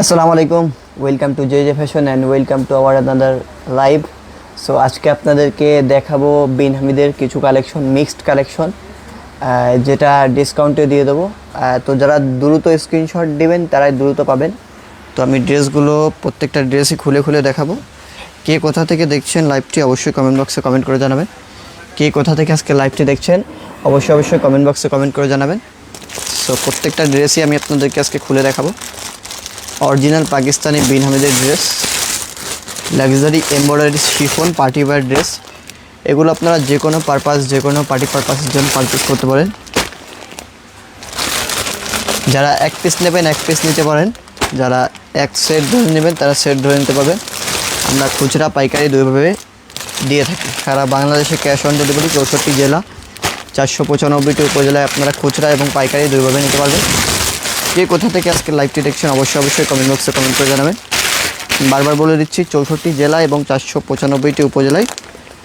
আসসালামু আলাইকুম, welcome to J J fashion and welcome to our another live. So আজকে আপনাদেরকে দেখাবো বিন হামিদের কিছু কালেকশন, মিক্সড কালেকশন, যেটা ডিসকাউন্টে দিয়ে দেবো। তো যারা দ্রুত স্ক্রিনশট দেবেন তারাই দ্রুত পাবেন। তো আমি ড্রেসগুলো প্রত্যেকটা ড্রেসই খুলে খুলে দেখাবো। কে কোথা থেকে দেখছেন লাইভটি অবশ্যই কমেন্ট বক্সে কমেন্ট করে জানাবেন। কে কোথা থেকে আজকে লাইভটি দেখছেন অবশ্যই কমেন্ট বক্সে কমেন্ট করে জানাবেন। সো প্রত্যেকটা ড্রেসই আমি আপনাদেরকে আজকে খুলে দেখাবো। অরিজিনাল পাকিস্তানি বিন হামিদের dress, luxury embroidery chiffon party wear dress. এগুলো আপনারা যে কোনো পারপাস, যে কোনো পার্টি পারপাসের জন্য পারচেস করতে পারেন। যারা এক পিস নেবেন এক পিস নিতে পারেন, যারা এক সেট ধরে নেবেন তারা সেট ধরে নিতে পারবেন। আমরা খুচরা পাইকারি দুইভাবে দিয়ে থাকি। সারা বাংলাদেশে ক্যাশ অন ডেলিভারি, 64 জেলা 495টি উপজেলায় আপনারা খুচরা এবং পাইকারি দুইভাবে নিতে পারবেন। কে কোথা থেকে আজকে লাইভটি দেখছেন অবশ্যই কমেন্ট বক্সে কমেন্ট করে জানাবেন। বারবার বলে দিচ্ছি, 64 জেলা এবং 495টি উপজেলায়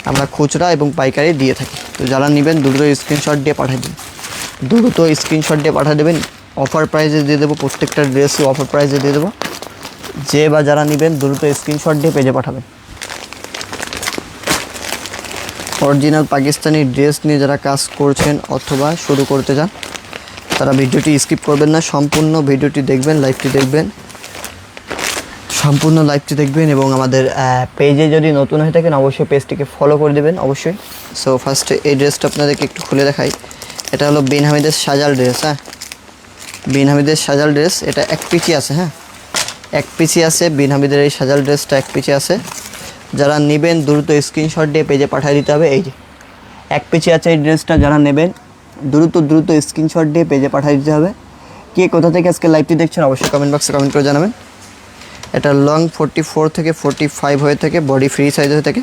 আমরা খুচরা এবং পাইকারি দিয়ে থাকি। তো যারা নেবেন দ্রুত স্ক্রিনশট দিয়ে পাঠিয়ে দিন, দ্রুত স্ক্রিনশট দিয়ে পাঠিয়ে দেবেন। অফার প্রাইসে দিয়ে দেবো, প্রত্যেকটা ড্রেসই অফার প্রাইসে দিয়ে দেবো। যে বা যারা নেবেন দ্রুত স্ক্রিনশট দিয়ে পেজে পাঠাবেন। অরিজিনাল পাকিস্তানি ড্রেস নিয়ে যারা কাজ করছেন অথবা শুরু করতে চান তারা ভিডিওটি স্কিপ করবেন না, সম্পূর্ণ ভিডিওটি দেখবেন, লাইভটি দেখবেন, সম্পূর্ণ লাইভটি দেখবেন। এবং আমাদের পেজে যদি নতুন হয়ে থাকেন অবশ্যই পেজটিকে ফলো করে দেবেন অবশ্যই। সো ফার্স্টে এই ড্রেসটা আপনাদেরকে একটু খুলে দেখাই। এটা হলো বিন হামিদের সাজাল ড্রেস। বিন হামিদের সাজাল ড্রেস, এটা এক পিচি আছে। এক পিচি আছে বিন হামিদের এই সাজাল ড্রেসটা, এক পিচি আছে। যারা নেবেন দ্রুত স্ক্রিনশট দিয়ে পেজে পাঠিয়ে দিতে হবে। এই যে এক পিচি আছে এই ড্রেসটা, যারা নেবেন দ্রুত স্ক্রিনশট দিয়ে পেজে পাঠিয়ে দিতে হবে। কে কোথা থেকে আজকে লাইভটি দেখছেন অবশ্যই কমেন্ট বক্সে কমেন্ট করে জানাবেন। এটা লং 44 থেকে 45 হয়ে থাকে, বডি ফ্রি সাইজ হয়ে থাকে।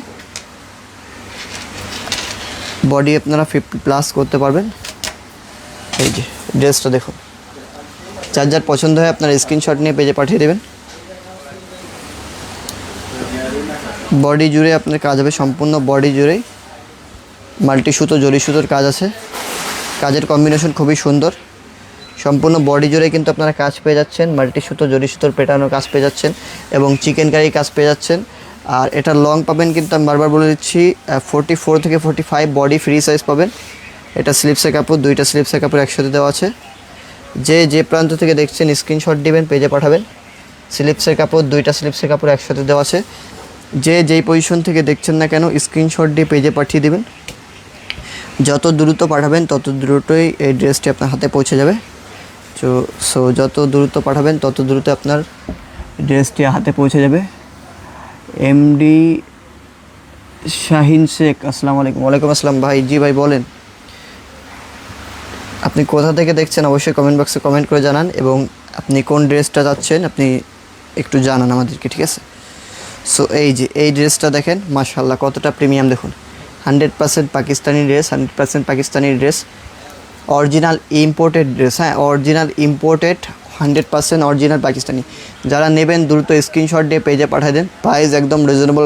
বডি আপনারা 50+ করতে পারবেন। এই যে ড্রেসটা দেখুন, যার পছন্দ হয় আপনারা স্ক্রিনশট নিয়ে পেজে পাঠিয়ে দেবেন। বডি জুড়ে আপনার কাজ হবে, সম্পূর্ণ বডি জুড়েই মাল্টি সুতো, জরি সুতোর কাজ আছে। কাজের কম্বিনেশন খুবই সুন্দর। সম্পূর্ণ বডি জুড়ে কিন্তু আপনারা কাজ পেয়ে যাচ্ছেন, মাল্টি সুতো, জরি সুতোর পেটানোর কাজ পেয়ে যাচ্ছেন এবং চিকেন কারি কাজ পেয়ে যাচ্ছেন। আর এটা লং পাবেন কিন্তু আমি বারবার বলে দিচ্ছি 44 থেকে 45, বডি ফ্রি সাইজ পাবেন। এটা স্লিপসের কাপড়, দুইটা স্লিপসের কাপড় একসাথে দেওয়া আছে। যে প্রান্ত থেকে দেখছেন স্ক্রিনশট দিবেন, পেজে পাঠাবেন। স্লিপসের কাপড়, দুইটা স্লিপসের কাপড় একসাথে দেওয়া আছে। যেই পজিশন থেকে দেখছেন না কেন স্ক্রিনশট দিয়ে পেজে পাঠিয়ে দেবেন। যত দ্রুত পাঠাবেন তত দ্রুতই এই ড্রেসটি আপনার হাতে পৌঁছে যাবে। সো যত দ্রুত পাঠাবেন তত দ্রুত আপনার ড্রেসটি হাতে পৌঁছে যাবে। এমডি শাহিন শেখ, আসসালামু আলাইকুম। ওয়ালাইকুম আসসালাম ভাই। জি ভাই বলেন, আপনি কোথা থেকে দেখছেন অবশ্যই কমেন্ট বক্সে কমেন্ট করে জানান এবং আপনি কোন ড্রেসটা যাচ্ছেন আপনি একটু জানান আমাদেরকে, ঠিক আছে? সো এই যে এই ড্রেসটা দেখেন, মাশাআল্লাহ কতটা প্রিমিয়াম দেখুন। 100% Pakistani dress, 100% Pakistani dress, original imported dress. Original imported, 100% original Pakistani. যারা নেবেন দ্রুত স্ক্রিনশট দিয়ে পেজে পাঠিয়ে দেন। প্রাইস একদম রিজনেবল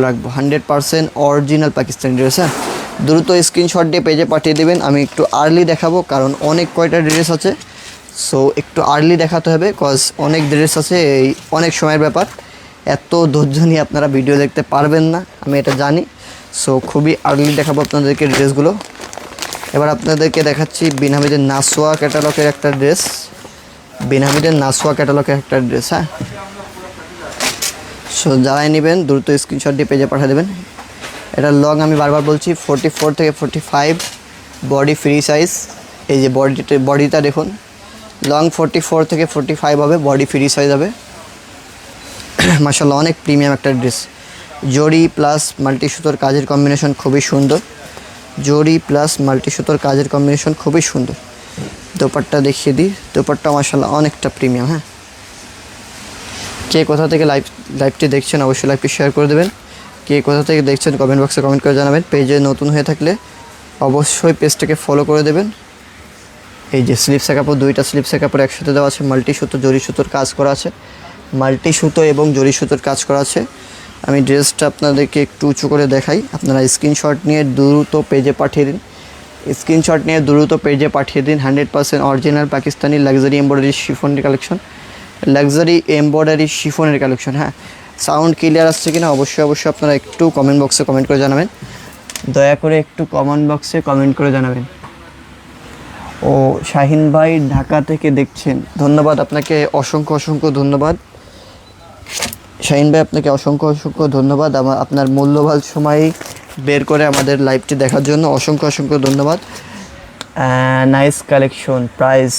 রাখবো, 100% অরিজিনাল পাকিস্তানি ড্রেস। দ্রুত স্ক্রিনশট দিয়ে পেজে পাঠিয়ে দেবেন। আমি একটু আর্লি দেখাবো কারণ অনেক কয়টা ড্রেস আছে। সো একটু আর্লি দেখাতে হবে কজ অনেক ড্রেস আছে, এই অনেক সময়ের ব্যাপার। এত ধৈর্য নিয়ে আপনারা ভিডিও দেখতে পারবেন না, আমি এটা জানি। সো খুবই আর্লি দেখাবো আপনাদেরকে ড্রেসগুলো। এবার আপনাদেরকে দেখাচ্ছি বিন হামিদের নাসোয়া ক্যাটালগের একটা ড্রেস। বিন হামিদের নাসোয়া ক্যাটালগের একটা ড্রেস। সো যারাই নেবেন দ্রুত স্ক্রিনশট দিয়ে পেজে পাঠিয়ে দেবেন। এটা লং আমি বারবার বলছি 44 থেকে 45, বডি ফ্রি সাইজ। এই যে বডিটা দেখুন, লং 44 থেকে 45 হবে, বডি ফ্রি সাইজ হবে। মাশাআল্লাহ অনেক প্রিমিয়াম একটা ড্রেস। জরি প্লাস মাল্টি সুতোর কাজের কম্বিনেশন খুবই সুন্দর। জরি প্লাস মাল্টি সুতোর কাজের কম্বিনেশন খুবই সুন্দর। দোপাট্টা দেখিয়ে দিই, দোপাট্টা মাশাআল্লাহ অনেকটা প্রিমিয়াম। কে কোথা থেকে লাইভটি দেখছেন অবশ্যই লাইভটি শেয়ার করে দেবেন। কে কোথা থেকে দেখছেন কমেন্ট বক্সে কমেন্ট করে জানাবেন। পেজে নতুন হয়ে থাকলে অবশ্যই পেজটাকে ফলো করে দেবেন। এই যে স্লিপসের কাপড়, দুইটা স্লিপসের কাপড় একসাথে দেওয়া আছে, মাল্টি সুতো, জরি সুতোর কাজ করা আছে, মাল্টি সুতো এবং জরি সুতোর কাজ করা আছে। আমি ড্রেসটা আপনাদেরকে একটু উঁচু করে দেখাই, আপনারা স্ক্রিনশট নিয়ে দ্রুত পেজে পাঠিয়ে দিন। স্ক্রিনশট নিয়ে দ্রুত পেজে পাঠিয়ে দিন। 100% অরিজিনাল পাকিস্তানি লাক্সারি এমব্রয়ডারি শিফনের কালেকশন, লাক্সারি এমব্রয়ডারি শিফনের কালেকশন। হ্যাঁ, সাউন্ড ক্লিয়ার আসছে কিনা অবশ্যই আপনারা একটু কমেন্ট বক্সে কমেন্ট করে জানাবেন, দয়া করে একটু কমেন্ট বক্সে কমেন্ট করে জানাবেন। ও শাহিন ভাই ঢাকা থেকে দেখছেন, ধন্যবাদ আপনাকে, অসংখ্য ধন্যবাদ শাহিন ভাই, আপনাকে অসংখ্য ধন্যবাদ আপনার মূল্যবান সময় বের করে আমাদের লাইভটি দেখার জন্য। অসংখ্য ধন্যবাদ। Nice collection. প্রাইস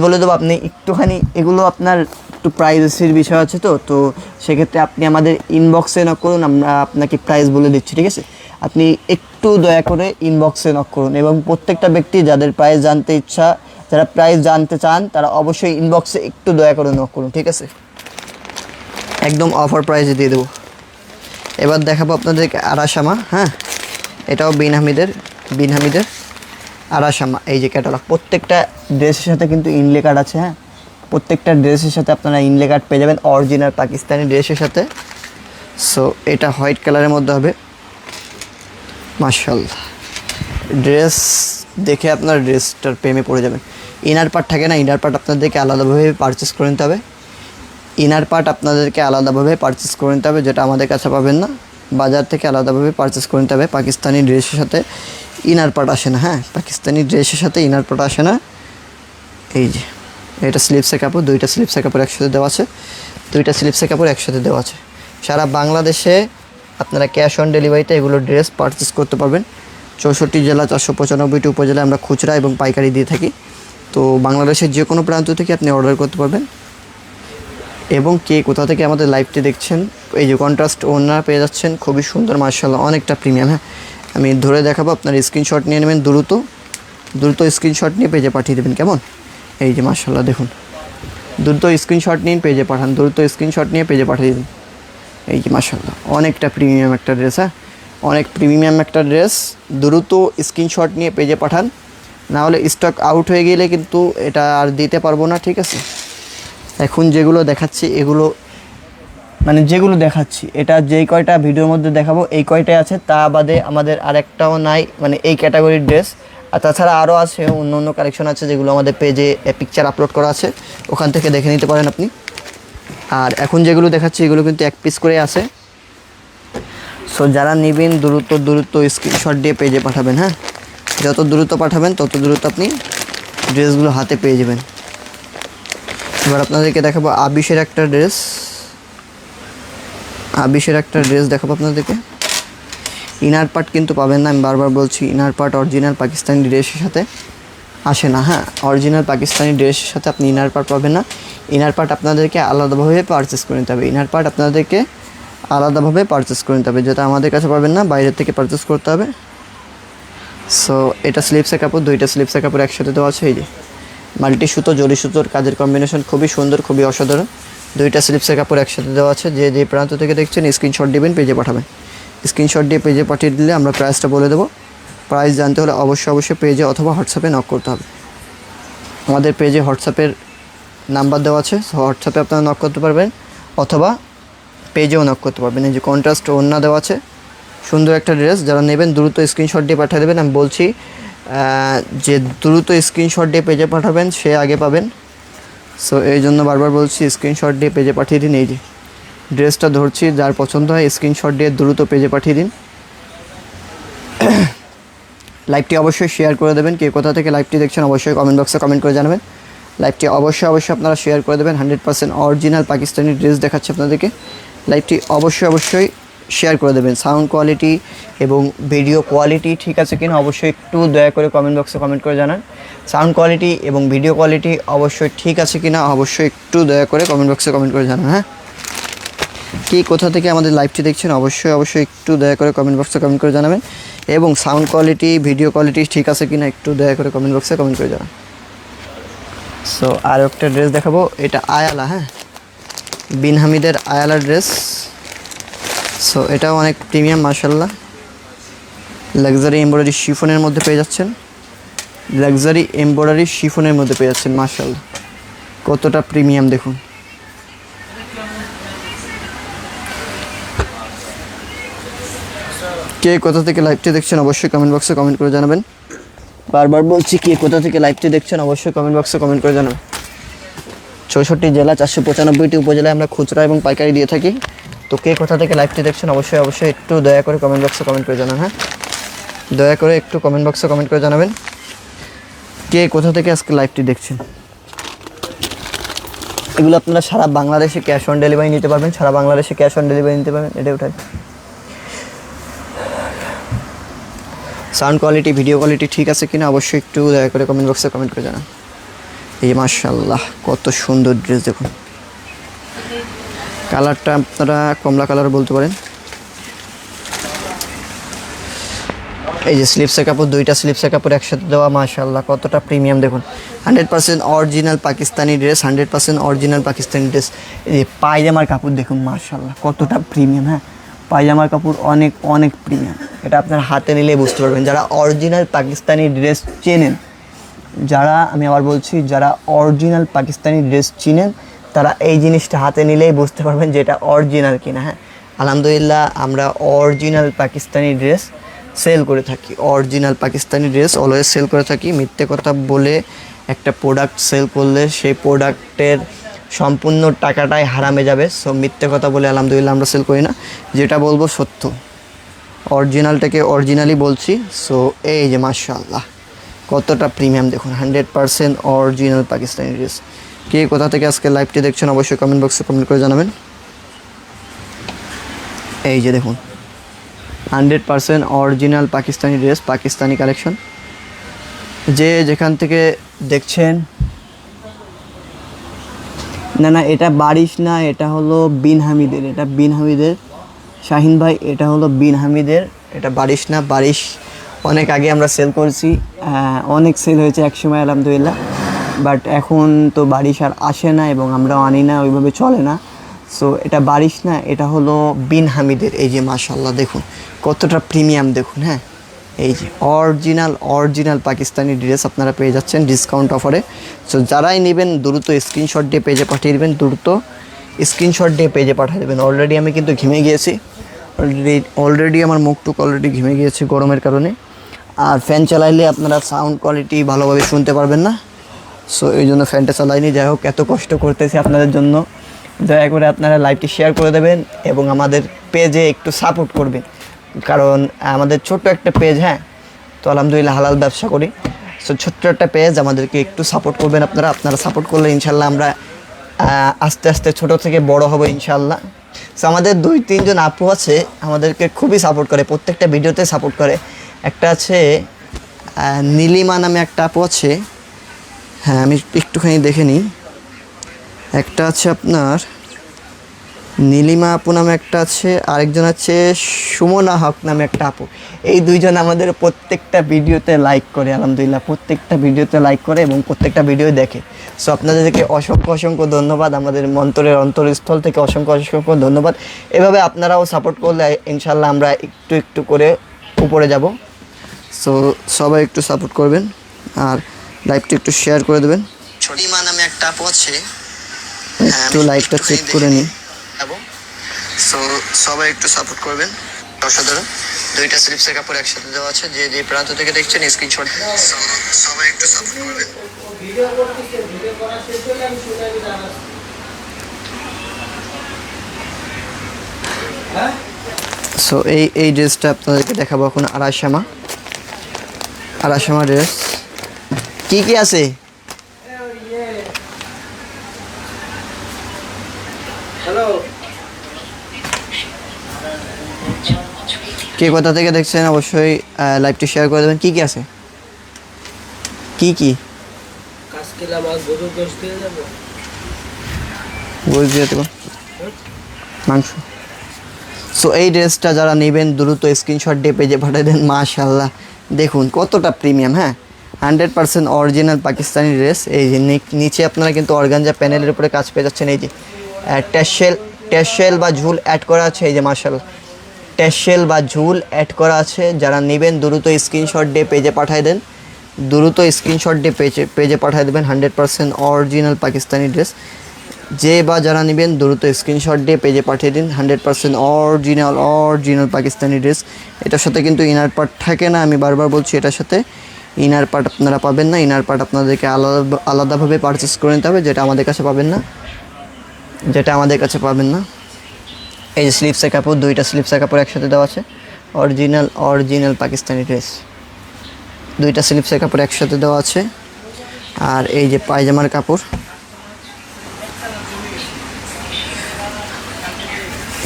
বলে দেবো, আপনি একটুখানি এগুলো আপনার একটু প্রাইসের বিষয় আছে, তো সেক্ষেত্রে আপনি আমাদের ইনবক্সে নক করুন, আমরা আপনাকে প্রাইস বলে দিচ্ছি, ঠিক আছে? আপনি একটু দয়া করে ইনবক্সে নক করুন, এবং প্রত্যেকটা ব্যক্তি যাদের প্রাইস জানতে ইচ্ছা, যারা প্রাইস জানতে চান, তারা অবশ্যই ইনবক্সে একটু দয়া করে নক করুন, ঠিক আছে? একদম অফার প্রাইসে দিয়ে দেবো। এবার দেখাবো আপনাদেরকে আরাশামা। হ্যাঁ, এটাও বিন হামিদের আরাশামা। এই যে ক্যাটালগ, প্রত্যেকটা ড্রেসের সাথে কিন্তু ইনলে কার্ড আছে। হ্যাঁ, প্রত্যেকটা ড্রেসের সাথে আপনারা ইনলে কার্ড পেয়ে যাবেন অরিজিনাল পাকিস্তানি ড্রেসের সাথে। সো এটা হোয়াইট কালারের মধ্যে হবে, মাশাআল্লাহ। ড্রেস দেখে আপনার ড্রেসটার প্রেমে পড়ে যাবেন। ইনার পার্ট থাকে না, ইনার পার্ট আপনাদেরকে আলাদাভাবে পারচেস করে নিতে হবে। যেটা আমাদের কাছে পাবেন না, বাজার থেকে আলাদাভাবে পারচেস করে নিতে হবে। পাকিস্তানি ড্রেসের সাথে ইনার পার্ট আসে না। হ্যাঁ, পাকিস্তানি ড্রেসের সাথে ইনার পার্ট আসে না। এই যে এটা স্লিপসের কাপড়, দুইটা স্লিপসের কাপড় একসাথে দেওয়া আছে। সারা বাংলাদেশে আপনারা ক্যাশ অন ডেলিভারিতে এগুলো ড্রেস পারচেস করতে পারবেন। 64 জেলা 495টি উপজেলায় আমরা খুচরা এবং পাইকারি দিয়ে থাকি। তো বাংলাদেশের যে কোনো প্রান্ত থেকে আপনি অর্ডার করতে পারবেন। এবং কে কোথা থেকে আমাদের লাইভটি দেখছেন, এই যে কন্ট্রাস্ট ওড়না পেয়ে যাচ্ছেন, খুবই সুন্দর মাশাআল্লাহ, অনেকটা প্রিমিয়াম। হ্যাঁ, আমি ধরে দেখাবো, আপনার স্ক্রিনশট নিয়ে নেবেন, দ্রুত স্ক্রিনশট নিয়ে পেজে পাঠিয়ে দেবেন, কেমন? এই যে মাশাআল্লাহ দেখুন, দ্রুত স্ক্রিনশট নিয়ে পেজে পাঠান, এই যে মাশাআল্লাহ, অনেকটা প্রিমিয়াম একটা ড্রেস। হ্যাঁ, অনেক প্রিমিয়াম একটা ড্রেস। দ্রুত স্ক্রিনশট নিয়ে পেজে পাঠান, না হলে স্টক আউট হয়ে গেলে কিন্তু এটা আর দিতে পারবো না, ঠিক আছে? এখন যেগুলো দেখাচ্ছি এটা যেই কয়টা ভিডিওর মধ্যে দেখাবো এই কয়টাই আছে, তা বাদে আমাদের আরেকটাও নাই, মানে এই ক্যাটাগরির ড্রেস। আর তাছাড়া আরও আছে অন্য কালেকশন আছে, যেগুলো আমাদের পেজে পিকচার আপলোড করা আছে, ওখান থেকে দেখে নিতে পারেন আপনি। আর এখন যেগুলো দেখাচ্ছি এগুলো কিন্তু এক পিস করে আছে। সো যারা নেবেন দ্রুত স্ক্রিনশট দিয়ে পেজে পাঠাবেন। হ্যাঁ, যত দ্রুত পাঠাবেন তত দ্রুত আপনি ড্রেসগুলো হাতে পেয়ে যাবেন। এবার আপনাদেরকে দেখাবো আবিশের একটা ড্রেস দেখাবো আপনাদেরকে। ইনার পার্ট কিন্তু পাবেন না, আমি বারবার বলছি, ইনার পার্ট অরিজিনাল পাকিস্তানি ড্রেসের সাথে আসে না। হ্যাঁ, অরিজিনাল পাকিস্তানি ড্রেসের সাথে আপনি ইনার পার্ট পাবেন না। ইনার পার্ট আপনাদেরকে আলাদাভাবে পারচেস করে নিতে হবে। যেটা আমাদের কাছে পাবেন না, বাইরের থেকে পারচেস করতে হবে। সো এটা স্লিপসের কাপড়, দুইটা স্লিপসের কাপড় একসাথে দেওয়া আছে। এই যে মাল্টি সুতো, জরি সুতোর কাজের কম্বিনেশন খুবই সুন্দর, খুবই অসাধারণ। দুইটা স্লিপসের কাপড় একসাথে দেওয়া আছে। যে প্রান্ত থেকে দেখছেন স্ক্রিনশট দিবেন, পেজে পাঠাবেন। স্ক্রিনশট দিয়ে পেজে পাঠিয়ে দিলে আমরা প্রাইসটা বলে দেবো। প্রাইস জানতে হলে অবশ্যই পেজে অথবা হোয়াটসঅ্যাপে নক করতে হবে। আমাদের পেজে হোয়াটসঅ্যাপের নাম্বার দেওয়া আছে, হোয়াটসঅ্যাপে আপনারা নক করতে পারবেন অথবা পেজেও নক করতে পারবেন। এই যে কন্ট্রাস্ট ওড়না দেওয়া আছে, সুন্দর একটা ড্রেস। যারা নেবেন দ্রুত স্ক্রিনশট দিয়ে পাঠিয়ে দেবেন। আমি বলছি যে দ্রুত স্ক্রিনশট দিয়ে পেজে পাঠাবেন, সে আগে পাবেন। সো এই জন্য বারবার বলছি, স্ক্রিনশট দিয়ে পেজে পাঠিয়ে দিন। এই যে ড্রেসটা ধরছি, যার পছন্দ হয় স্ক্রিনশট দিয়ে দ্রুত পেজে পাঠিয়ে দিন। লাইভটি অবশ্যই শেয়ার করে দেবেন। কে কোথা থেকে লাইভটি দেখছেন অবশ্যই কমেন্ট বক্সে কমেন্ট করে জানাবেন। লাইভটি অবশ্যই আপনারা শেয়ার করে দেবেন। 100% অরিজিনাল পাকিস্তানি ড্রেস দেখাচ্ছে আপনাদেরকে। লাইভটি অবশ্যই শেয়ার করে দেবেন। সাউন্ড কোয়ালিটি এবং ভিডিও কোয়ালিটি ঠিক আছে কিনা অবশ্যই একটু দয়া করে কমেন্ট বক্সে কমেন্ট করে জানান। সাউন্ড কোয়ালিটি এবং ভিডিও কোয়ালিটি অবশ্যই ঠিক আছে কিনা অবশ্যই একটু দয়া করে কমেন্ট বক্সে কমেন্ট করে জানান। হ্যাঁ, কি কোথা থেকে আমাদের লাইভটি দেখছেন অবশ্যই একটু দয়া করে কমেন্ট বক্সে কমেন্ট করে জানাবেন। এবং সাউন্ড কোয়ালিটি, ভিডিও কোয়ালিটি ঠিক আছে কিনা একটু দয়া করে কমেন্ট বক্সে কমেন্ট করে জানান। সো আর একটা ড্রেস দেখাবো, এটা আয়ালা। হ্যাঁ, বিন হামিদের আয়ালা ড্রেস। সো এটাও অনেক প্রিমিয়াম মাশাআল্লাহ। লাক্সারি এমব্রয়ডারি শিফনের মধ্যে পেয়ে যাচ্ছেন, মাশাআল্লাহ, কতটা প্রিমিয়াম দেখুন। কে কোথা থেকে লাইভটি দেখছেন অবশ্যই কমেন্ট বক্সে কমেন্ট করে জানাবেন। বারবার বলছি, কে কোথা থেকে লাইভটি দেখছেন অবশ্যই কমেন্ট বক্সে কমেন্ট করে জানাবেন। 64 জেলা 495টি উপজেলায় আমরা খুচরা এবং পাইকারি দিয়ে থাকি। তো কে কোথা থেকে লাইভটি দেখছেন অবশ্যই একটু দয়া করে কমেন্ট বক্সে কমেন্ট করে জানান। হ্যাঁ, দয়া করে একটু কমেন্ট বক্সে কমেন্ট করে জানাবেন কে কোথা থেকে আজকে লাইভটি দেখছেন। এগুলো আপনারা সারা বাংলাদেশে ক্যাশ অন ডেলিভারি নিতে পারবেন, সারা বাংলাদেশে ক্যাশ অন ডেলিভারি নিতে পারবেন। এটা উঠাই, সাউন্ড কোয়ালিটি, ভিডিও কোয়ালিটি ঠিক আছে কিনা অবশ্যই একটু দয়া করে কমেন্ট বক্সে কমেন্ট করে জানান। এই মাশাআল্লাহ কত সুন্দর ড্রেস দেখুন, কালারটা আপনারা কমলা কালার বলতে পারেন। এই যে স্লিপসের কাপড়, দুইটা স্লিপসের কাপড় একসাথে দেওয়া, মাশাআল্লাহ কতটা প্রিমিয়াম দেখুন। 100% original Pakistani dress, 100% original Pakistani dress. এই পায়জামার কাপড় দেখুন মাশাআল্লাহ কতটা প্রিমিয়াম। হ্যাঁ, পায়জামার কাপড় অনেক অনেক প্রিমিয়াম, এটা আপনার হাতে নিলে বুঝতে পারবেন। যারা অরিজিনাল পাকিস্তানি ড্রেস চেনেন, যারা, আমি আবার বলছি, যারা অরিজিনাল পাকিস্তানি ড্রেস চিনেন তারা এই জিনিসটা হাতে নিলেই বুঝতে পারবেন যে এটা অরিজিনাল কিনা। হ্যাঁ, আলহামদুলিল্লাহ আমরা অরিজিনাল পাকিস্তানি ড্রেস সেল করে থাকি, original Pakistani dress always sale করে থাকি। মিথ্যে কথা বলে একটা প্রোডাক্ট সেল করলে সেই প্রোডাক্টের সম্পূর্ণ টাকাটাই হারামে যাবে। সো মিথ্যে কথা বলে আলহামদুলিল্লাহ আমরা সেল করি না, যেটা বলবো সত্য, অরিজিনালটাকে অরিজিনালি বলছি। সো এই যে মাশাআল্লাহ কতটা প্রিমিয়াম দেখুন, 100% অরিজিনাল পাকিস্তানি ড্রেস। কে কোথা থেকে আজকে লাইভটি দেখছেন অবশ্যই কমেন্ট বক্সে কমেন্ট করে জানাবেন। এই যে দেখুন 100% original Pakistani dress, Pakistani collection. যে যেখান থেকে দেখছেন, না এটা বারিশ না, এটা হলো বিন হামিদের, এটা বিন হামিদের শাহিন ভাই, এটা হলো বিন হামিদের, এটা বারিশ না। বারিশ অনেক আগে আমরা সেল করেছি, অনেক সেল হয়েছে একসময় আলহামদুলিল্লাহ, বাট এখন তো বারিশ আর আসে না এবং আমরাও আনি না, ওইভাবে চলে না। সো এটা বারিশ না, এটা হলো বিন হামিদের। এই যে মাশাআল্লাহ দেখুন কতটা প্রিমিয়াম দেখুন। হ্যাঁ, এই যে অরিজিনাল পাকিস্তানি ড্রেস আপনারা পেয়ে যাচ্ছেন ডিসকাউন্ট অফারে। সো যারাই নেবেন দ্রুত স্ক্রিনশট দিয়ে পেজে পাঠিয়ে দেবেন, দ্রুত স্ক্রিনশট দিয়ে পেজে পাঠিয়ে দেবেন। অলরেডি আমি কিন্তু ঘেমে গিয়েছি, অলরেডি আমার মুখটুক অলরেডি ঘেমে গিয়েছে গরমের কারণে। আর ফ্যান চালাইলে আপনারা সাউন্ড কোয়ালিটি ভালোভাবে শুনতে পারবেন না, সো এই জন্য ফ্যানটা চালাইনি। যাই হোক, এত কষ্ট করতেছি আপনাদের জন্য, দয়া করে আপনারা লাইভটি শেয়ার করে দেবেন এবং আমাদের পেজে একটু সাপোর্ট করবেন, কারণ আমাদের ছোট্ট একটা পেজ। হ্যাঁ, তো আলহামদুলিল্লাহ হালাল ব্যবসা করি, সো ছোট্ট একটা পেজ, আমাদেরকে একটু সাপোর্ট করবেন আপনারা সাপোর্ট করলে ইনশাল্লাহ আমরা আস্তে আস্তে ছোট থেকে বড় হব ইনশাল্লাহ। সো আমাদের 2-3 জন আপু আছে আমাদেরকে খুবই সাপোর্ট করে, প্রত্যেকটা ভিডিওতে সাপোর্ট করে। একটা আছে নীলিমা নামে একটা আপু আছে, হ্যাঁ আমি একটুখানি দেখে নিই। একটা আছে আপনার নীলিমা আপু নামে একটা আছে, আরেকজন আছে সুমনা হক নামে একটা আপু। এই দুইজন আমাদের প্রত্যেকটা ভিডিওতে লাইক করে, আলহামদুলিল্লাহ প্রত্যেকটা ভিডিওতে লাইক করে এবং প্রত্যেকটা ভিডিও দেখে। সো আপনাদেরকে অসংখ্য ধন্যবাদ, আমাদের অন্তরস্থল থেকে অসংখ্য ধন্যবাদ। এভাবে আপনারাও সাপোর্ট করলে ইনশাল্লাহ আমরা একটু করে উপরে যাব। সো সবাই একটু সাপোর্ট করবেন আর লাইভটি একটু শেয়ার করে দেবেন। ছোটিমা নামে একটা আপু আছে, একটু লাইভটা চেক করে নিই। সো সবাই একটু সাপোর্ট করবেন, অসাধারণ। দুইটা স্লিপসের কাপড় একসাথে দেওয়া আছে, যে যে প্রান্ত থেকে দেখছেন স্ক্রিনশট। সো সবাই একটু সাপোর্ট করবেন। সো এই ড্রেসটা আপনাদেরকে দেখাবো এখন। আড়াইশামা ড্রেস। কি আছে? হ্যালো, কে কোথা থেকে দেখছেন অবশ্যই লাইভটি শেয়ার করে দেবেন। কি আছে? কি গোশ দিয়ে দেবো, মাংস। সো এই ড্রেসটা যারা নেবেন দ্রুত স্ক্রিনশট দিয়ে পেজে পাঠিয়ে দেন। মাশাআল্লাহ দেখুন কতটা প্রিমিয়াম। হ্যাঁ, 100% অরিজিনাল পাকিস্তানি ড্রেস। এই যে নিচে আপনারা কিন্তু অর্গানজা প্যানেলের উপরে কাজ পেয়ে যাচ্ছেন। এই যে ট্যাশেল বা ঝুল অ্যাড করা আছে। এই যে মাশাআল্লাহ ট্যাশেল বা ঝুল অ্যাড করা আছে। যারা নেবেন দ্রুত স্ক্রিনশট দিয়ে পেজে পাঠিয়ে দেন, দ্রুত স্ক্রিনশট দিয়ে পেজে পাঠিয়ে দেবেন। 100% অরিজিনাল পাকিস্তানি ড্রেস। যে বা যারা নেবেন দ্রুত স্ক্রিনশট দিয়ে পেজে পাঠিয়ে দিন। 100% অরিজিনাল পাকিস্তানি ড্রেস। এটার সাথে কিন্তু ইনার পার্ট থাকে না, আমি বারবার বলছি, এটার সাথে ইনার পার্ট আপনারা পাবেন না, ইনার পার্ট আপনাদেরকে আলাদাভাবে পারচেস করে নিতে হবে, যেটা আমাদের কাছে পাবেন না। এই যে স্লিপসের কাপড়, 2টা স্লিপসের কাপড় একসাথে দেওয়া আছে, অরিজিনাল পাকিস্তানি ড্রেস, 2টা স্লিপসের কাপড় একসাথে দেওয়া আছে। আর এই যে পায়জামার কাপড়,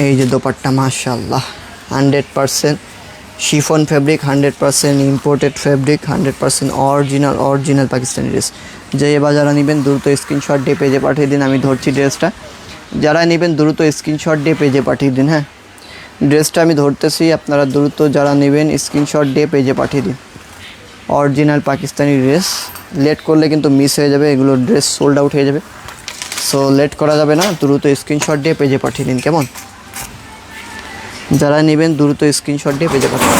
এই যে দোপাট্টা, মাশাআল্লাহ 100% chiffon fabric, 100% imported fabric, 100% original Pakistani dress. যে এবার যারা নেবেন দ্রুত স্ক্রিনশট দিয়ে পেজে পাঠিয়ে দিন। আমি ধরছি ড্রেসটা, যারা নেবেন দ্রুত স্ক্রিনশট দিয়ে পেজে পাঠিয়ে দিন। হ্যাঁ, ড্রেসটা আমি ধরতেছি, আপনারা দ্রুত যারা নেবেন স্ক্রিনশট দিয়ে পেজে পাঠিয়ে দিন। অরিজিনাল পাকিস্তানি ড্রেস, লেট করলে কিন্তু মিস হয়ে যাবে, এগুলো ড্রেস সোল্ড আউট হয়ে যাবে। সো লেট করা যাবে না, দ্রুত স্ক্রিনশট দিয়ে পেজে পাঠিয়ে দিন। কেমন? যারা নেবেন দ্রুত স্ক্রিনশট দিয়ে পেজে পাঠান।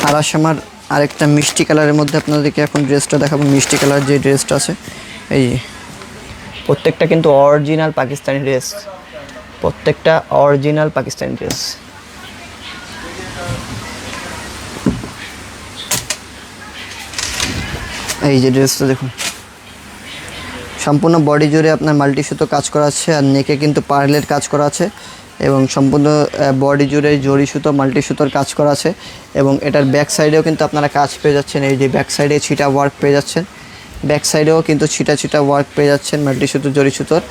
আর আমার আরেকটা মিষ্টি কালারের মধ্যে আপনাদেরকে এখন ড্রেসটা দেখাবো। মিষ্টি কালার যে ড্রেসটা আছে, এই প্রত্যেকটা কিন্তু অরিজিনাল পাকিস্তানি ড্রেস, প্রত্যেকটা অরিজিনাল পাকিস্তানি ড্রেস। এই যে ড্রেসটা দেখুন, সম্পূর্ণ বডি জুড়ে আপনার মাল্টি সুতো কাজ করা আছে, আর নেকে কিন্তু পার্লের কাজ করা আছে, এবং সম্পূর্ণ বডি জুড়ে জরি সুতো মাল্টি সুতোর কাজ করা আছে। এবং এটার ব্যাক সাইডেও কিন্তু আপনারা কাজ পেয়ে যাচ্ছেন, এই যে ব্যাক সাইডে ছিটা ওয়ার্ক পেয়ে যাচ্ছেন, ব্যাক সাইডেও কিন্তু ছিটা ওয়ার্ক পেয়ে যাচ্ছেন মাল্টি সুতো জরি সুতোর,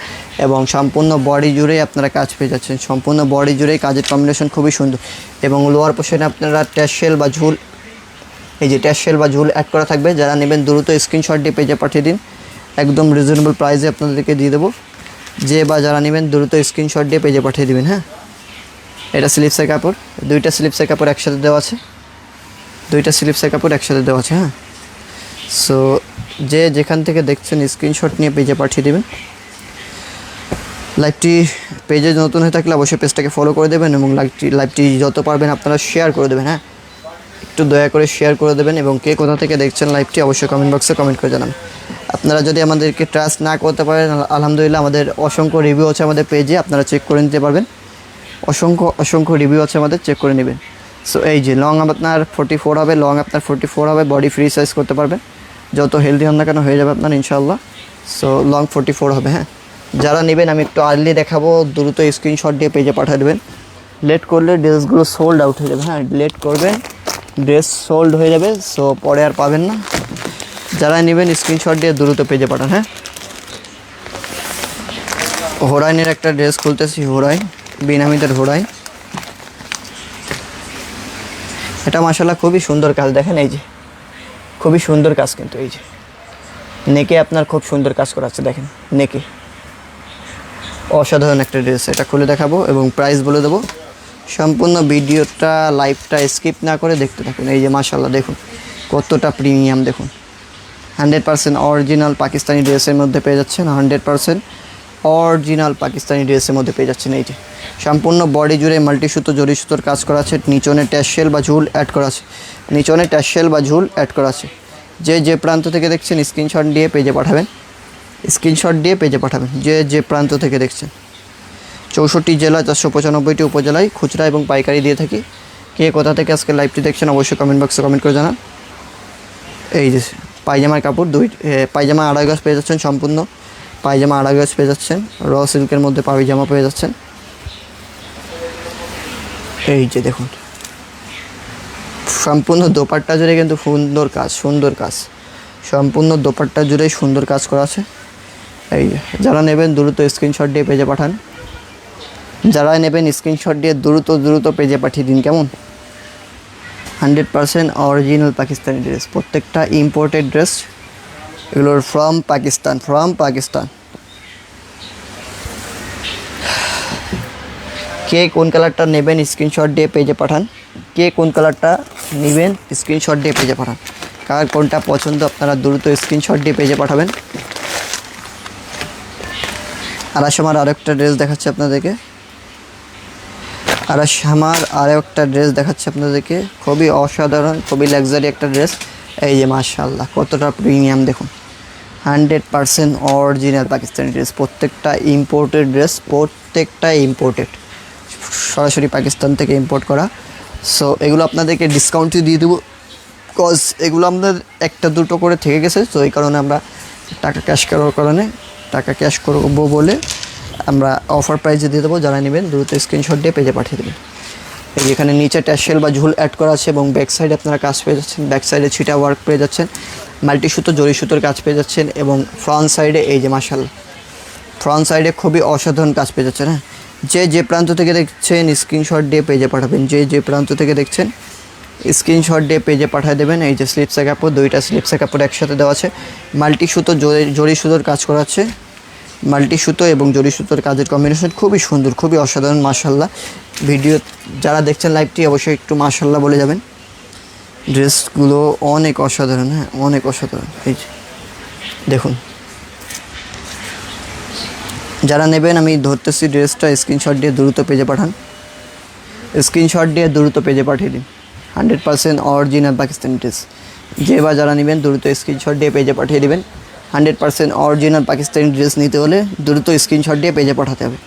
এবং সম্পূর্ণ বডি জুড়েই আপনারা কাজ পেয়ে যাচ্ছেন। সম্পূর্ণ বডি জুড়েই কাজের কম্বিনেশন খুবই সুন্দর। এবং লোয়ার পোর্শনে আপনারা ট্যাসেল বা ঝুল, এই যে ট্যাসেল বা ঝুল অ্যাড করা থাকবে। যারা নেবেন দ্রুত স্ক্রিনশট দিয়ে পেজে পাঠিয়ে দিন, একদম রিজনেবল প্রাইসে আপনাদেরকে দিয়ে দেবো। যে বা যারা নেবেন দ্রুত স্ক্রিনশট দিয়ে পেজে পাঠিয়ে দেবেন। হ্যাঁ, এটা স্লিপসের কাপড়, 2টা স্লিপসের কাপড় একসাথে দেওয়া আছে, 2টা স্লিপসের কাপড় একসাথে দেওয়া আছে। হ্যাঁ, সো যে যেখান থেকে দেখছেন স্ক্রিনশট নিয়ে পেজে পাঠিয়ে দেবেন। লাইভটি পেজে নতুন হয়ে থাকলে অবশ্যই পেজটাকে ফলো করে দেবেন, এবং লাইভটি যত পারবেন আপনারা শেয়ার করে দেবেন। হ্যাঁ, একটু দয়া করে শেয়ার করে দেবেন, এবং কে কোথা থেকে দেখছেন লাইভটি অবশ্যই কমেন্ট বক্সে কমেন্ট করে জানান। আপনারা যদি আমাদেরকে ট্রাস্ট না করতে পারেন, আলহামদুলিল্লাহ আমাদের অসংখ্য রিভিউ আছে আমাদের পেজে, আপনারা চেক করে নিতে পারবেন। অসংখ্য রিভিউ আছে আমাদের, চেক করে নেবেন। সো এই যে লং আপনার 44 হবে, বডি ফ্রি সাইজ করতে পারবেন, যত হেলদি হন না কেন হয়ে যাবে আপনার ইনশাআল্লাহ। সো লং 44 হবে। হ্যাঁ, যারা নেবেন আমি একটু আর্লি দেখাবো, দ্রুত স্ক্রিনশট দিয়ে পেজে পাঠিয়ে দেবেন। লেট করলে ড্রেসগুলো সোল্ড আউট হয়ে যাবে। হ্যাঁ, লেট করবেন ড্রেস সোল্ড হয়ে যাবে, সো পরে আর পাবেন না। যারা নেবেন স্ক্রিনশট দিয়ে দ্রুত পেজে পাঠান। হ্যাঁ, হোরাইনের একটা ড্রেস খুলতেছি, হোরাইন বিনামিদের হোরাইন। এটা মাশাআল্লাহ খুবই সুন্দর কাজ, দেখেন এই যে খুবই সুন্দর কাজ, কিন্তু এই যে নেকে আপনার খুব সুন্দর কাজ করা আছে, দেখেন নেকে অসাধারণ একটা ড্রেস। এটা খুলে দেখাবো এবং প্রাইস বলে দেবো। সম্পূর্ণ ভিডিওটা লাইভটা স্কিপ না করে দেখতে থাকুন। এই যে মাশাআল্লাহ দেখুন কতটা প্রিমিয়াম, দেখুন 100% অরিজিনাল পাকিস্তানি ড্রেসের মধ্যে পেয়ে যাচ্ছেন, 100% অরিজিনাল পাকিস্তানি ড্রেসের মধ্যে পেয়ে যাচ্ছেন। এই যে সম্পূর্ণ বডি জুড়ে মাল্টি সুতো জরি সুতোর কাজ করা আছে, নিচনে ট্যাসেল বা ঝুল অ্যাড করা আছে, যে যে প্রান্ত থেকে দেখছেন স্ক্রিনশট দিয়ে পেজে পাঠাবেন, যে যে প্রান্ত থেকে দেখছেন। 64 জেলা 495টি উপজেলায় খুচরা এবং পাইকারি দিয়ে থাকি। কে কোথা থেকে আজকে লাইভটি দেখছেন অবশ্যই কমেন্ট বক্সে কমেন্ট করে জানান। এই যে পায়জামার কাপড়, পায়জামা 2.5 গজ পেয়ে যাচ্ছেন, সম্পূর্ণ পায়জামা 2.5 গজ পেয়ে যাচ্ছেন, র সিল্কের মধ্যে পায়জামা পেয়ে যাচ্ছেন। এই যে দেখুন সম্পূর্ণ দোপাট্টা জুড়ে কিন্তু সুন্দর কাজ, সম্পূর্ণ দোপাট্টা জুড়েই সুন্দর কাজ করা আছে। এই যারা নেবেন দ্রুত স্ক্রিনশট দিয়ে পেজে পাঠান, দ্রুত পেজে পাঠিয়ে দিন। কেমন? 100% অরিজিনাল পাকিস্তানি ড্রেস, প্রত্যেকটা ইম্পোর্টেড ড্রেস, এগুলোর ফ্রম পাকিস্তান। কে কোন কালারটা নেবেন স্ক্রিনশট দিয়ে পেজে পাঠান, কার কোনটা পছন্দ আপনারা দ্রুত স্ক্রিনশট দিয়ে পেজে পাঠাবেন। আর আমার আরেকটা ড্রেস দেখাচ্ছে আপনাদেরকে, খুবই অসাধারণ, খুবই লাক্সারি একটা ড্রেস। এই যে মাশাআল্লাহ কতটা প্রিমিয়াম, দেখুন 100% অরিজিনাল পাকিস্তানি ড্রেস, প্রত্যেকটা ইম্পোর্টেড ড্রেস, সরাসরি পাকিস্তান থেকে ইম্পোর্ট করা। সো এগুলো আপনাদেরকে ডিসকাউন্টে দিয়ে দেবো, কজ এগুলো আমাদের একটা দুটো করে থেকে গেছে। তো এই কারণে আমরা টাকা ক্যাশ করার কারণে টাকা ক্যাশ করবো বলে আমরা অফার প্রাইসে দিয়ে দেবো। যারা নেবেন দ্রুত স্ক্রিনশট দিয়ে পেজে পাঠিয়ে দেবেন। এই যেখানে নিচে ট্যাসেল বা ঝুল অ্যাড করা আছে এবং ব্যাক সাইডে আপনারা কাজ পেয়ে যাচ্ছেন, ব্যাক সাইডে ছিটা ওয়ার্ক পেয়ে যাচ্ছেন, মাল্টি সুতো জরি সুতোর কাজ পেয়ে যাচ্ছেন এবং ফ্রন্ট সাইডে এই যে মাশাআল্লাহ ফ্রন্ট সাইডে খুবই অসাধারণ কাজ পেয়ে যাচ্ছেন। হ্যাঁ, যে প্রান্ত থেকে দেখছেন স্ক্রিনশট দিয়ে পেজে পাঠাবেন, যে প্রান্ত থেকে দেখছেন স্ক্রিনশট দিয়ে পেজে পাঠিয়ে দেবেন। এই যে স্লিপসে কাপড়, দুইটা স্লিপসে কাপড় একসাথে দেওয়া আছে, মাল্টি সুতো জরি সুতোর কাজ করা আছে, মাল্টি সুতো এবং জরি সুতোর কাজের কম্বিনেশন খুবই সুন্দর, খুবই অসাধারণ মাশাআল্লাহ। ভিডিও যারা দেখছেন লাইভটি অবশ্যই একটু মাশাআল্লাহ বলে যাবেন। ড্রেসগুলো অনেক অসাধারণ, হ্যাঁ অনেক অসাধারণ। এই যে দেখুন, যারা নেবেন আমি ধরতেছি ড্রেসটা, স্ক্রিনশট দিয়ে দ্রুত পেজে পাঠান, স্ক্রিনশট দিয়ে দ্রুত পেজে পাঠিয়ে দিন। 100% অরিজিনাল পাকিস্তানি ড্রেস। বা যারা নেবেন দ্রুত স্ক্রিনশট দিয়ে পেজে পাঠিয়ে দেবেন। 100% অরিজিনাল পাকিস্তানি ড্রেস নিতে হলে দ্রুত স্ক্রিনশট দিয়ে পেজে পাঠাতে হবে।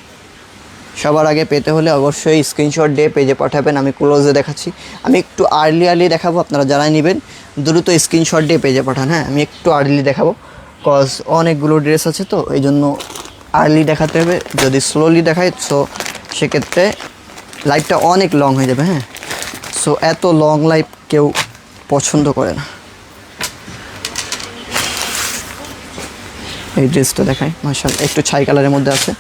সবার আগে পেতে হলে অবশ্যই স্ক্রিনশট দিয়ে পেজে পাঠাবেন। আমি ক্লোজে দেখাচ্ছি, আমি একটু আর্লি দেখাবো। আপনারা যারা নেবেন দ্রুত স্ক্রিনশট দিয়ে পেজে পাঠান। হ্যাঁ, আমি একটু আর্লি দেখাবো, কজ অনেকগুলো ড্রেস আছে তো এই জন্য আর্লি দেখাতে হবে। যদি স্লোলি দেখাই সো সেক্ষেত্রে লাইভটা অনেক লং হয়ে যাবে। হ্যাঁ, সো এত লং লাইভ কেউ পছন্দ করে না। এই ড্রেসটা দেখাই মাশাআল্লাহ, একটু ছাই কালারের মধ্যে আছে।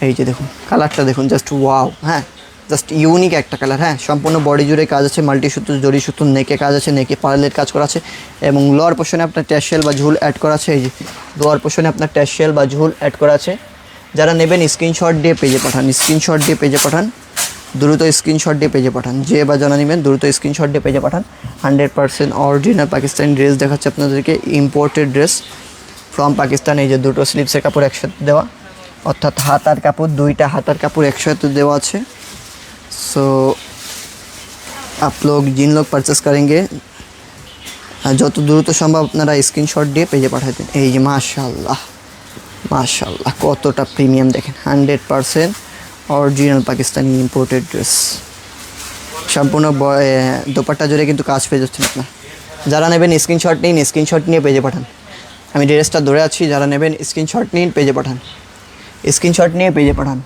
এই যে দেখুন কালারটা দেখুন, জাস্ট ওয়াও। হ্যাঁ, জাস্ট ইউনিক একটা কালার। হ্যাঁ, সম্পূর্ণ বডি জুড়ে কাজ আছে, মাল্টি সুতো জরি সুতো নেকে কাজ আছে, নেকে পার্লের কাজ করা আছে এবং লোয়ার পোর্শনে আপনার ট্যাসেল বা ঝুল অ্যাড করা আছে। এই যে লোয়ার পোর্শনে আপনার ট্যাসেল বা ঝুল অ্যাড করা আছে। যারা নেবেন স্ক্রিনশট দিয়ে পেজে পাঠান, স্ক্রিনশট দিয়ে পেজে পাঠান, দ্রুত স্ক্রিনশট দিয়ে পেজে পাঠান। বা যারা নেবেন দ্রুত স্ক্রিনশট দিয়ে পেজে পাঠান। 100% অরিজিনাল পাকিস্তানি ড্রেস দেখাচ্ছে আপনাদেরকে, ইম্পোর্টেড ড্রেস ফ্রম পাকিস্তান। এই যে দুটো স্লিপসের কাপড় একসাথে দেওয়া, অর্থাৎ হাতার কাপড়, দুইটা হাতার কাপড় একসাথে দেওয়া আছে। सो आप लोग जिन लोग परचेस करेंगे যত দ্রুত সম্ভব আপনারা স্ক্রিনশট দিয়ে পেজে পাঠিয়ে দিন। এই যে মাশাআল্লাহ মাশাআল্লাহ কতটা প্রিমিয়াম দেখেন, 100% অরিজিনাল পাকিস্তানি ইম্পোর্টেড ড্রেস। সম্পূর্ণ দোপাট্টা জুড়ে কিন্তু কাজ পেয়ে যাচ্ছেন আপনার। যারা নেবেন স্ক্রিনশট নিন, স্ক্রিনশট নিয়ে পেজে পাঠান। আমি ড্রেসটা ধরে আছি, যারা নেবেন স্ক্রিনশট নিন, পেজে পাঠান, স্ক্রিনশট নিয়ে পেজে পাঠান।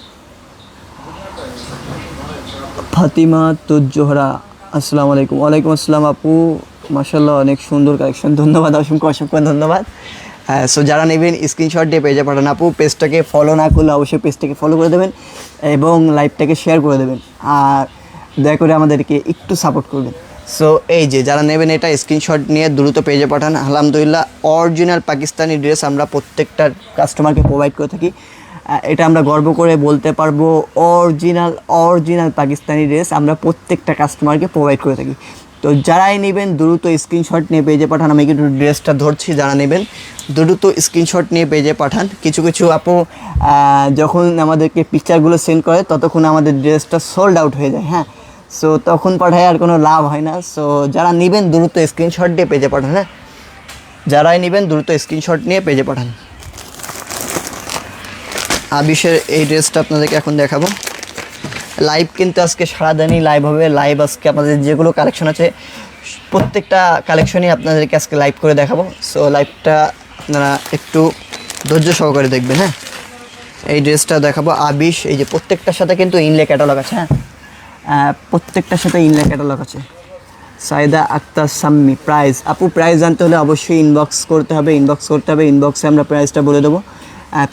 ফাতিমা তুজোহরা, আসসালামু আলাইকুম। ওয়ালাইকুম আসসালাম আপু, মাশাআল্লাহ অনেক সুন্দর কালেকশন, ধন্যবাদ, অসংখ্য ধন্যবাদ। সো যারা নেবেন স্ক্রিনশট দিয়ে পেজে পাঠান। আপু পেজটাকে ফলো না করলে অবশ্যই পেজটাকে ফলো করে দেবেন এবং লাইভটাকে শেয়ার করে দেবেন, আর দয়া করে আমাদেরকে একটু সাপোর্ট করবেন। সো এই যে যারা নেবেন এটা স্ক্রিনশট নিয়ে দ্রুত পেজে পাঠান। আলহামদুলিল্লাহ অরিজিনাল পাকিস্তানি ড্রেস আমরা প্রত্যেকটা কাস্টমারকে প্রোভাইড করে থাকি, এটা আমরা গর্ব করে বলতে পারবো। অরিজিনাল পাকিস্তানি ড্রেস আমরা প্রত্যেকটা কাস্টমারকে প্রোভাইড করে থাকি। তো যারাই নেবেন দ্রুত স্ক্রিনশট নিয়ে পেজে পাঠান। আমি কিন্তু ড্রেসটা ধরছি, যারা নেবেন দ্রুত স্ক্রিনশট নিয়ে পেজে পাঠান। কিছু আপু যখন আমাদেরকে পিকচারগুলো সেন্ড করে ততক্ষণ আমাদের ড্রেসটা সোল্ড আউট হয়ে যায়। হ্যাঁ, সো তখন পাঠায় আর কোনো লাভ হয় না। সো যারা নেবেন দ্রুত স্ক্রিনশট দিয়ে পেজে পাঠান। হ্যাঁ, যারাই নেবেন দ্রুত স্ক্রিনশট নিয়ে পেজে পাঠান। আবিশের এই ড্রেসটা আপনাদেরকে এখন দেখাবো। লাইভ কিন্তু আজকে সারাদিনই লাইভ হবে। লাইভ আজকে আমাদের যেগুলো কালেকশন আছে প্রত্যেকটা কালেকশনই আপনাদেরকে আজকে লাইভ করে দেখাবো। সো লাইভটা আপনারা একটু ধৈর্য সহকারে দেখবেন। হ্যাঁ, এই ড্রেসটা দেখাবো আবিশ। এই যে প্রত্যেকটার সাথে কিন্তু ইনলে ক্যাটালগ আছে। হ্যাঁ, প্রত্যেকটার সাথে ইনলে ক্যাটালগ আছে। সাইদা আক্তার সাম্মি, প্রাইস আপু প্রাইস জানতে হলে অবশ্যই ইনবক্স করতে হবে। ইনবক্সে আমরা প্রাইসটা বলে দেবো।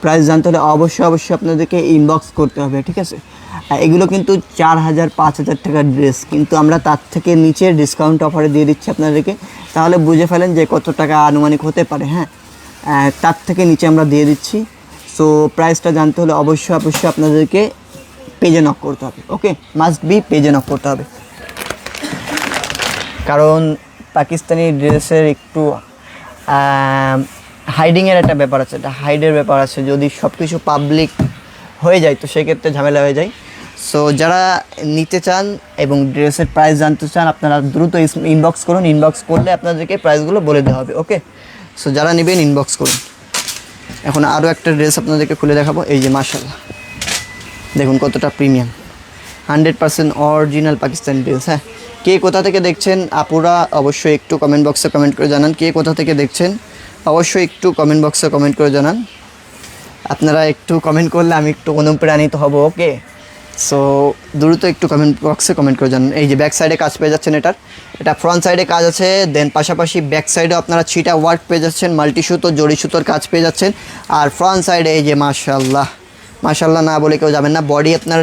প্রাইস জানতে হলে অবশ্যই আপনাদেরকে ইনবক্স করতে হবে, ঠিক আছে। এগুলো কিন্তু 4000-5000 টাকার ড্রেস, কিন্তু আমরা তার থেকে নিচে ডিসকাউন্ট অফারে দিয়ে দিচ্ছি আপনাদেরকে। তাহলে বুঝে ফেলেন যে কত টাকা আনুমানিক হতে পারে। হ্যাঁ, তার থেকে নিচে আমরা দিয়ে দিচ্ছি। সো প্রাইসটা জানতে হলে অবশ্যই আপনাদেরকে পেজে নক করতে হবে। ওকে, মাস্ট বি পেজে নক করতে হবে, কারণ পাকিস্তানি ড্রেসের একটু হাইডিংয়ের একটা ব্যাপার আছে, একটা হাইডের ব্যাপার আছে। যদি সব কিছু পাবলিক হয়ে যায় তো সেক্ষেত্রে ঝামেলা হয়ে যায়। সো যারা নিতে চান এবং ড্রেসের প্রাইস জানতে চান আপনারা দ্রুত ইনবক্স করুন। ইনবক্স করলে আপনাদেরকে প্রাইসগুলো বলে দেওয়া হবে। ওকে, সো যারা নেবেন ইনবক্স করুন। এখন আরও একটা ড্রেস আপনাদেরকে খুলে দেখাবো। এই যে মাশাআল্লাহ দেখুন কতটা প্রিমিয়াম, 100% অরিজিনাল পাকিস্তানি ড্রেস। হ্যাঁ, কে কোথা থেকে দেখছেন আপুরা অবশ্যই একটু কমেন্ট বক্সে কমেন্ট করে জানান। কে কোথা থেকে দেখছেন অবশ্যই একটু কমেন্ট বক্সে কমেন্ট করে জানান। আপনারা একটু কমেন্ট করলে আমি একটু অনুপ্রাণিত হব। ওকে, সো দ্রুত একটু কমেন্ট বক্সে কমেন্ট করে জানান। এই যে ব্যাক সাইডে কাজ পেয়ে যাচ্ছেন, এটা ফ্রন্ট সাইডে কাজ আছে, দেন পাশাপাশি ব্যাক সাইডেও আপনারা ছিটা ওয়ার্ক পেয়ে যাচ্ছেন, মাল্টি সুতো জড়ি সুতোর কাজ পেয়ে যাচ্ছেন। আর ফ্রন্ট সাইডে এই যে মাশাআল্লাহ, মাশাআল্লাহ না বলে কেউ যাবেন না। বডি আপনার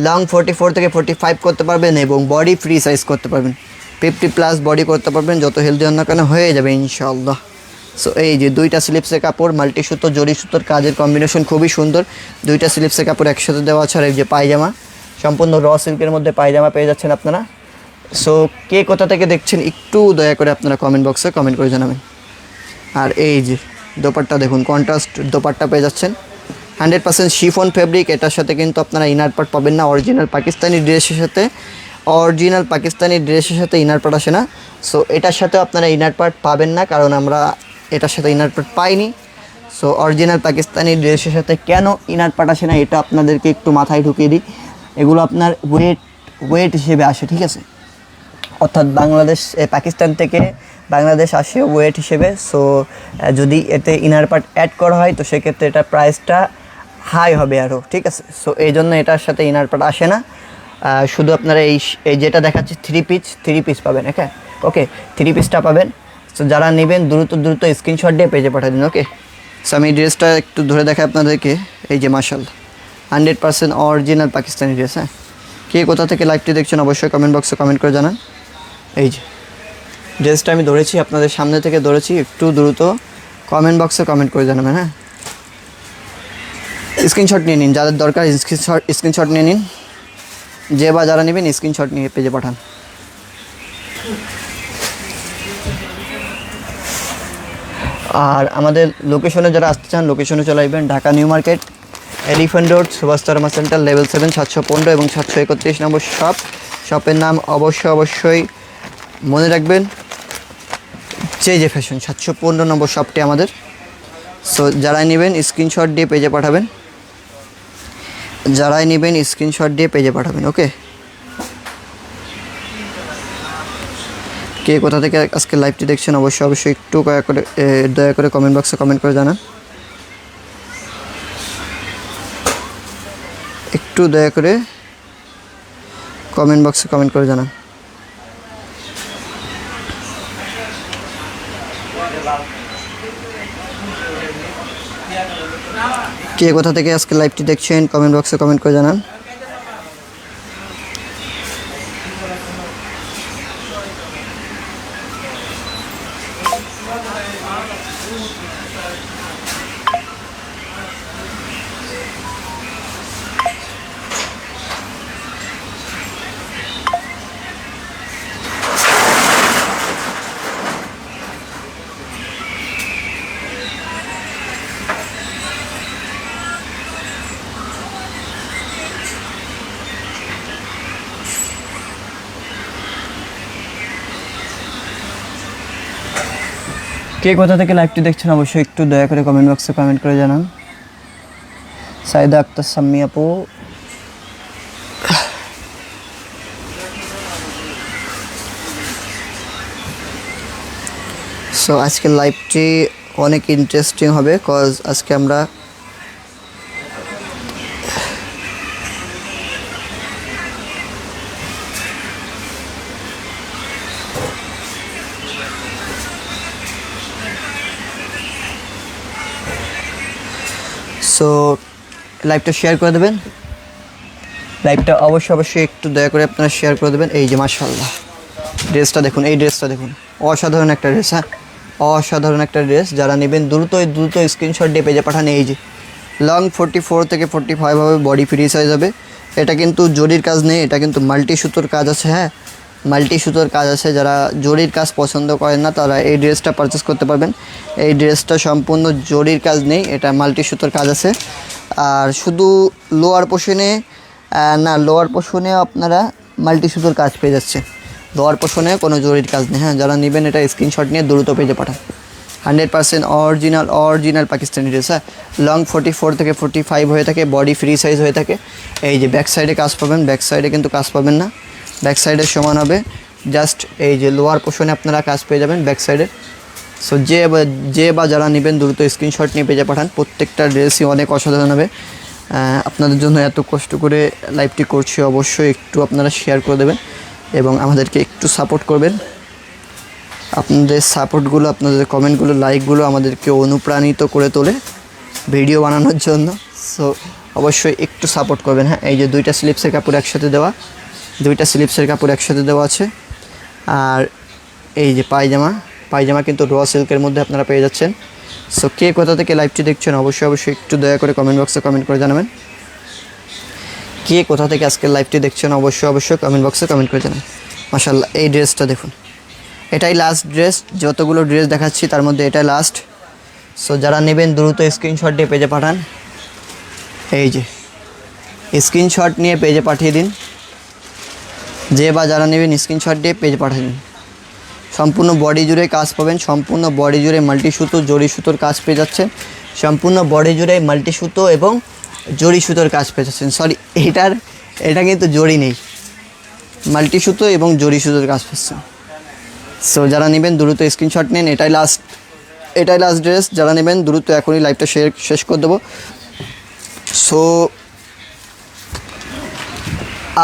লং 44 থেকে 45 করতে পারবেন এবং বডি ফ্রি সাইজ করতে পারবেন, 50+ বডি করতে পারবেন, যত হেলদি হন না কেন হয়ে যাবে ইনশাআল্লাহ। সো এই যে দুইটা স্লিপসের কাপড়, মাল্টি সুতো জড়ি সুতোর কাজের কম্বিনেশন খুবই সুন্দর। দুইটা স্লিপসের কাপড় একসাথে দেওয়া আছে। আর এই যে পায়জামা, সম্পূর্ণ র সিল্কের মধ্যে পায়জামা পেয়ে যাচ্ছেন আপনারা। সো কে কোথা থেকে দেখছেন একটু দয়া করে আপনারা কমেন্ট বক্সে কমেন্ট করে জানাবেন। আর এই যে দোপাট্টা দেখুন, কন্ট্রাস্ট দোপাট্টা পেয়ে যাচ্ছেন, 100% শিফন ফেব্রিক। এটার সাথে কিন্তু আপনারা ইনার পার্ট পাবেন না। অরিজিনাল পাকিস্তানি ড্রেসের সাথে ইনার পার্ট আসে না। সো এটার সাথেও আপনারা ইনার পার্ট পাবেন না, কারণ আমরা এটার সাথে ইনার পার্ট পাইনি। সো অরিজিনাল পাকিস্তানি ড্রেসের সাথে কেন ইনার পার্ট আসে না এটা আপনাদেরকে একটু মাথায় ঢুকিয়ে দিই। এগুলো আপনার ওয়েট হিসেবে আসে, ঠিক আছে? অর্থাৎ পাকিস্তান থেকে বাংলাদেশ আসে ওয়েট হিসেবে। সো যদি এতে ইনার পার্ট অ্যাড করা হয় তো সেক্ষেত্রে এটা প্রাইসটা হাই হবে আরও, ঠিক আছে? সো এই জন্য এটার সাথে ইনার পার্ট আসে না। শুধু আপনারা এই যেটা দেখাচ্ছে থ্রি পিস পাবেন। ওকে, থ্রি পিসটা পাবেন। সো যারা নেবেন দ্রুত স্ক্রিনশট দিয়ে পেজে পাঠিয়ে দিন। ওকে, সো আমি ড্রেসটা একটু ধরে দেখাই আপনাদেরকে। এই যে মাশাআল্লাহ, 100% অরিজিনাল পাকিস্তানি ড্রেস। হ্যাঁ, কে কোথা থেকে লাইভটি দেখছেন অবশ্যই কমেন্ট বক্সে কমেন্ট করে জানান। এই যে ড্রেসটা আমি ধরেছি, আপনাদের সামনে থেকে ধরেছি, একটু দ্রুত কমেন্ট বক্সে কমেন্ট করে জানাবেন। হ্যাঁ, স্ক্রিনশট নিয়ে নিন, যাদের দরকার স্ক্রিনশট নিয়ে নিন। যে বা যারা নেবেন স্ক্রিনশট নিয়ে পেজে পাঠান। আর আমাদের লোকেশনে যারা আসতে চান লোকেশনে চলে আসবেন, Dhaka new market, elephant road, Subhash তারমা সেন্টার, লেভেল 7, 715 এবং 731 নম্বর শপের নাম অবশ্যই মনে রাখবেন, জে ফ্যাশন। 715 নম্বর শপটি আমাদের। সো যারাই নেবেন স্ক্রিনশট দিয়ে পেজে পাঠাবেন, ওকে। কে কোথা থেকে আজকে লাইভটি দেখছেন অবশ্যই একটু দয়া করে কমেন্ট বক্সে কমেন্ট করে জানান। একটু দয়া করে কমেন্ট বক্সে কমেন্ট করে জানান। কে কোথা থেকে আজকে লাইভটি দেখছেন কমেন্ট বক্সে কমেন্ট করে জানান। কে কোথা থেকে লাইভটি দেখছেন অবশ্যই একটু দয়া করে কমেন্ট বক্সে কমেন্ট করে জানান। সাইদা আক্তার সাম্মি আপু, সো আজকের লাইভটি অনেক ইন্টারেস্টিং হবে, কজ আজকে আমরা সো লাইভটা শেয়ার করে দেবেন, লাইভটা অবশ্যই একটু দয়া করে আপনারা শেয়ার করে দেবেন। এই যে মাশাআল্লাহ ড্রেসটা দেখুন, এই ড্রেসটা দেখুন, অসাধারণ একটা ড্রেস। হ্যাঁ, অসাধারণ একটা ড্রেস। যারা নেবেন দ্রুত স্ক্রিনশট দিয়ে পেজে পাঠান। এই যে লং 44 থেকে 45 হবে, বডি ফ্রি সাইজ হবে। এটা কিন্তু জরির কাজ নেই, এটা কিন্তু মাল্টি সুতোর কাজ আছে। হ্যাঁ, মাল্টি সুতোর কাজ আছে। যারা জরির কাজ পছন্দ করেন না তারা এই ড্রেসটা পারচেস করতে পারবেন। এই ড্রেসটা সম্পূর্ণ জরির কাজ নেই, এটা মাল্টি সুতোর কাজ আছে। আর শুধু লোয়ার পোর্শনে আপনারা মাল্টি সুতোর কাজ পেয়ে যাচ্ছে, লোয়ার পোর্শনে কোনো জরির কাজ নেই। হ্যাঁ, যারা নেবেন এটা স্ক্রিনশট নিয়ে দ্রুত পেজে পাঠান। 100% অরিজিনাল পাকিস্তানি ড্রেস। হ্যাঁ, লং 44 থেকে 45 হয়ে থাকে, বডি ফ্রি সাইজ হয়ে থাকে। এই যে ব্যাক সাইডে কাজ পাবেন, ব্যাক সাইডে কিন্তু কাজ পাবেন না, ব্যাক সাইডে সমান হবে, জাস্ট এই যে লোয়ার পোর্শনে আপনারা কাজ পেয়ে যাবেন ব্যাক সাইডে। সো যে বা যারা নেবেন দ্রুত স্ক্রিনশট নিয়ে পেজে পাঠান। প্রত্যেকটা ড্রেসই অনেক অসাধারণ হবে। আপনাদের জন্য এত কষ্ট করে লাইভটি করছি, অবশ্যই একটু আপনারা শেয়ার করে দেবেন এবং আমাদেরকে একটু সাপোর্ট করবেন। আপনাদের সাপোর্টগুলো, আপনাদের কমেন্টগুলো, লাইকগুলো আমাদেরকে অনুপ্রাণিত করে তোলে ভিডিও বানানোর জন্য। সো অবশ্যই একটু সাপোর্ট করবেন। হ্যাঁ, এই যে দুইটা স্লিপসের কাপড় একসাথে দেওয়া, আছে। আর এই যে পায়জামা কিন্তু র সিল্কের মধ্যে আপনারা পেয়ে যাচ্ছেন। সো কে কোথা থেকে লাইভটি দেখছেন অবশ্যই একটু দয়া করে কমেন্ট বক্সে কমেন্ট করে জানাবেন। কে কোথা থেকে আজকের লাইভটি দেখছেন অবশ্যই কমেন্ট বক্সে কমেন্ট করে জানাবেন। মাশাআল্লাহ, এই ড্রেসটা দেখুন, এটাই লাস্ট ড্রেস। যতগুলো ড্রেস দেখাচ্ছি তার মধ্যে এটাই লাস্ট। সো যারা নেবেন দ্রুত স্ক্রিনশট দিয়ে পেজে পাঠান। এই যে স্ক্রিনশট নিয়ে পেজে পাঠিয়ে দিন। যে বা যারা নেবেন স্ক্রিনশট দিয়ে পেজে পাঠিয়ে দিন। সম্পূর্ণ বডি জুড়ে কাজ পাবেন, সম্পূর্ণ বডি জুড়ে মাল্টি সুতো জরি সুতোর কাজ পেয়ে যাচ্ছেন। সম্পূর্ণ বডি জুড়ে মাল্টি সুতো এবং জরি সুতোর কাজ পেয়ে যাচ্ছেন। সরি, এটা কিন্তু জরি নেই, মাল্টি সুতো এবং জরি সুতোর কাজ পাচ্ছেন। সো যারা নেবেন দ্রুত স্ক্রিনশট নেন। এটাই লাস্ট ড্রেস। যারা নেবেন দ্রুত এখনই লাইভটা শেষ করে দেবো। সো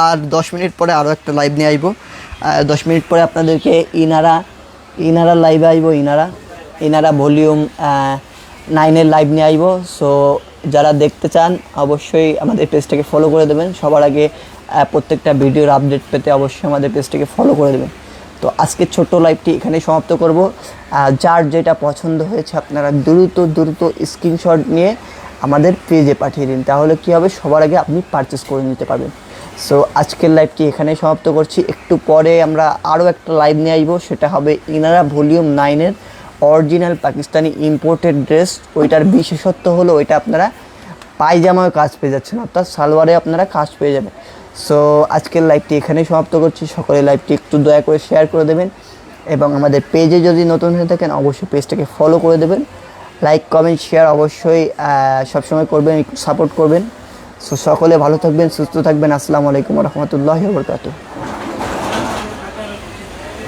আর 10 মিনিট পরে আরও একটা লাইভ নিয়ে আসবো। 10 মিনিট পরে আপনাদেরকে ইনারা লাইভে আসবো, ইনারা ভলিউম 9-এর লাইভ নিয়ে আসবো। সো যারা দেখতে চান অবশ্যই আমাদের পেজটাকে ফলো করে দেবেন। সবার আগে প্রত্যেকটা ভিডিওর আপডেট পেতে অবশ্যই আমাদের পেজটাকে ফলো করে দেবেন। তো আজকের ছোট্ট লাইভটি এখানেই সমাপ্ত করব। যার যেটা পছন্দ হয়েছে আপনারা দ্রুত স্ক্রিনশট নিয়ে আমাদের পেজে পাঠিয়ে দিন, তাহলে কী হবে, সবার আগে আপনি পারচেস করে নিতে পারবেন। সো আজকের লাইভটি এখানেই সমাপ্ত করছি। একটু পরে আমরা আরও একটা লাইভ নিয়ে আসবো, সেটা হবে ইনারা ভলিউম 9-এর অরিজিনাল পাকিস্তানি ইম্পোর্টেড ড্রেস। ওইটার বিশেষত্ব হলো ওইটা আপনারা পায়জামায় কাজ পেয়ে যাচ্ছেন, অর্থাৎ সালোয়ারে আপনারা কাজ পেয়ে যাবেন। সো আজকের লাইভটি এখানেই সমাপ্ত করছি। সকলে লাইভটি একটু দয়া করে শেয়ার করে দেবেন এবং আমাদের পেজে যদি নতুন হয়ে থাকেন অবশ্যই পেজটাকে ফলো করে দেবেন। লাইক কমেন্ট শেয়ার অবশ্যই সবসময় করবেন, একটু সাপোর্ট করবেন। সো সকলে ভালো থাকবেন, সুস্থ থাকবেন। আসসালামু আলাইকুম ওয়া রাহমাতুল্লাহি ওয়া বারাকাতুহু।